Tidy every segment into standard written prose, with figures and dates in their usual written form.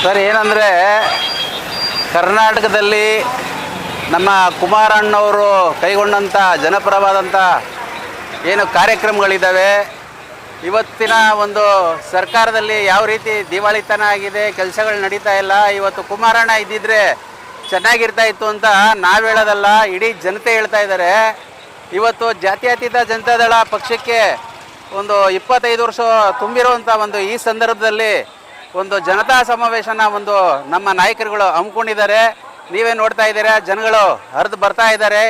Sir, ಏನಂದರೆ ಕರ್ನಾಟಕದಲ್ಲಿ ನಮ್ಮ ಕುಮಾರಣ್ಣವರು ಕೈಗೊಂಡಂಥ ಜನಪರವಾದಂಥ ಏನು ಕಾರ್ಯಕ್ರಮಗಳಿದ್ದಾವೆ, ಇವತ್ತಿನ ಒಂದು ಸರ್ಕಾರದಲ್ಲಿ ಯಾವ ರೀತಿ ದಿವಾಳಿತನ ಆಗಿದೆ, ಕೆಲಸಗಳು ನಡೀತಾ ಇಲ್ಲ. ಇವತ್ತು ಕುಮಾರಣ್ಣ ಇದ್ದಿದ್ರೆ ಚೆನ್ನಾಗಿರ್ತಾ ಇತ್ತು ಅಂತ ನಾವು ಹೇಳೋದಲ್ಲ, ಇಡೀ ಜನತೆ ಹೇಳ್ತಾ ಇದ್ದಾರೆ. ಇವತ್ತು ಜಾತ್ಯತೀತ ಜನತಾದಳ ಪಕ್ಷಕ್ಕೆ ಒಂದು 25 ವರ್ಷ ತುಂಬಿರುವಂಥ ಒಂದು ಈ ಸಂದರ್ಭದಲ್ಲಿ ಒಂದು ಜನತಾ ಸಮಾವೇಶನ ನಮ್ಮ ನಾಯಕರುಗಳು ಹಮ್ಮಿಕೊಂಡಿದ್ದಾರೆ. ನೀವೇ ನೋಡ್ತಾ ಇದ್ದೀರಾ, ಜನಗಳು ಹರಿದು ಬರ್ತಾ ಇದ್ದಾರೆ.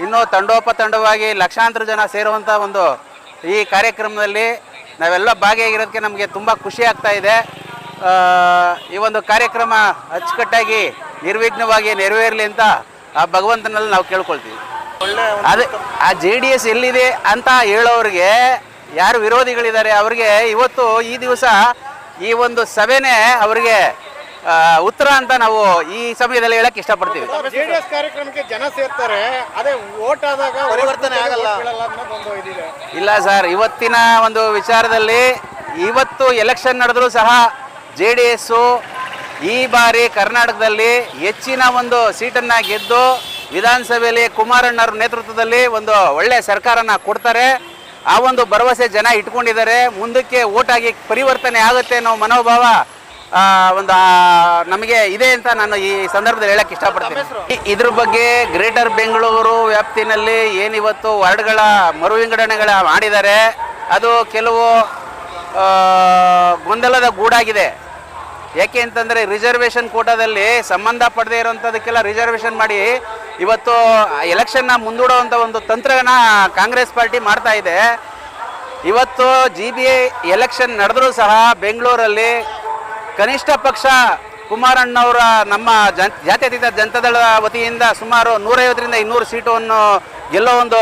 ಇನ್ನೂ ತಂಡೋಪತಂಡವಾಗಿ ಲಕ್ಷಾಂತರ ಜನ ಸೇರುವಂಥ ಈ ಕಾರ್ಯಕ್ರಮದಲ್ಲಿ ನಾವೆಲ್ಲ ಭಾಗಿಯಾಗಿರೋದಕ್ಕೆ ನಮಗೆ ತುಂಬ ಖುಷಿ ಆಗ್ತಾ ಇದೆ. ಈ ಒಂದು ಕಾರ್ಯಕ್ರಮ ಅಚ್ಚುಕಟ್ಟಾಗಿ ನಿರ್ವಿಘ್ನವಾಗಿ ನೆರವೇರಲಿ ಅಂತ ಆ ಭಗವಂತನಲ್ಲಿ ನಾವು ಕೇಳ್ಕೊಳ್ತೀವಿ. ಅದೇ ಆ JDS ಎಲ್ಲಿದೆ ಅಂತ ಹೇಳೋರಿಗೆ ಯಾರು ವಿರೋಧಿಗಳಿದ್ದಾರೆ ಅವ್ರಿಗೆ ಇವತ್ತು ಈ ದಿವಸ ಈ ಒಂದು ಸಭೆನೇ ಅವರಿಗೆ ಉತ್ತರ ಅಂತ ನಾವು ಈ ಸಮಯದಲ್ಲಿ ಹೇಳಕ್ ಇಷ್ಟಪಡ್ತೀವಿ. JDS ಕಾರ್ಯಕ್ರಮಕ್ಕೆ ಜನ ಸೇರ್ತಾರೆ, ಅದೇ ವೋಟ್ ಆದಾಗ ಪರಿವರ್ತನೆ ಆಗಲ್ಲ. ಇಲ್ಲ ಸರ್, ಇವತ್ತಿನ ಒಂದು ವಿಚಾರದಲ್ಲಿ ಇವತ್ತು ಎಲೆಕ್ಷನ್ ನಡೆದರೂ ಸಹ JDS ಈ ಬಾರಿ ಕರ್ನಾಟಕದಲ್ಲಿ ಹೆಚ್ಚಿನ ಒಂದು ಸೀಟನ್ನು ಗೆದ್ದು ವಿಧಾನಸಭೆಯಲ್ಲಿ ಕುಮಾರಣ್ಣವ್ರ ನೇತೃತ್ವದಲ್ಲಿ ಒಂದು ಒಳ್ಳೆಯ ಸರ್ಕಾರನ ಕೊಡ್ತಾರೆ. ಆ ಒಂದು ಭರವಸೆ ಜನ ಇಟ್ಕೊಂಡಿದ್ದಾರೆ. ಮುಂದಕ್ಕೆ ಓಟಾಗಿ ಪರಿವರ್ತನೆ ಆಗುತ್ತೆ ಅನ್ನೋ ಮನೋಭಾವ ನಮಗೆ ಇದೆ ಅಂತ ನಾನು ಈ ಸಂದರ್ಭದಲ್ಲಿ ಹೇಳಕ್ಕೆ ಇಷ್ಟಪಡ್ತೀನಿ. ಇದ್ರ ಬಗ್ಗೆ ಗ್ರೇಟರ್ ಬೆಂಗಳೂರು ವ್ಯಾಪ್ತಿನಲ್ಲಿ ಏನಿವತ್ತು ವಾರ್ಡ್ಗಳ ಮರುವಿಂಗಡಣೆಗಳ ಮಾಡಿದ್ದಾರೆ, ಅದು ಕೆಲವು ಗೊಂದಲದ ಗೂಡಾಗಿದೆ. ಯಾಕೆ ಅಂತಂದರೆ ರಿಸರ್ವೇಷನ್ ಕೋಟಾದಲ್ಲಿ ಸಂಬಂಧ ಪಡೆದೇ ಇರೋಂಥದಕ್ಕೆಲ್ಲ ರಿಸರ್ವೇಷನ್ ಮಾಡಿ ಇವತ್ತು ಎಲೆಕ್ಷನ್ನ ಮುಂದೂಡುವಂಥ ಒಂದು ತಂತ್ರನ ಕಾಂಗ್ರೆಸ್ ಪಾರ್ಟಿ ಮಾಡ್ತಾ ಇದೆ. ಇವತ್ತು GBA ಎಲೆಕ್ಷನ್ ನಡೆದರೂ ಸಹ ಬೆಂಗಳೂರಲ್ಲಿ ಕನಿಷ್ಠ ಪಕ್ಷ ಕುಮಾರಣ್ಣವರ ನಮ್ಮ ಜಾತ್ಯತೀತ ಜನತಾದಳ ವತಿಯಿಂದ ಸುಮಾರು 150ರಿಂದ 200 ಸೀಟನ್ನು ಗೆಲ್ಲೋ ಒಂದು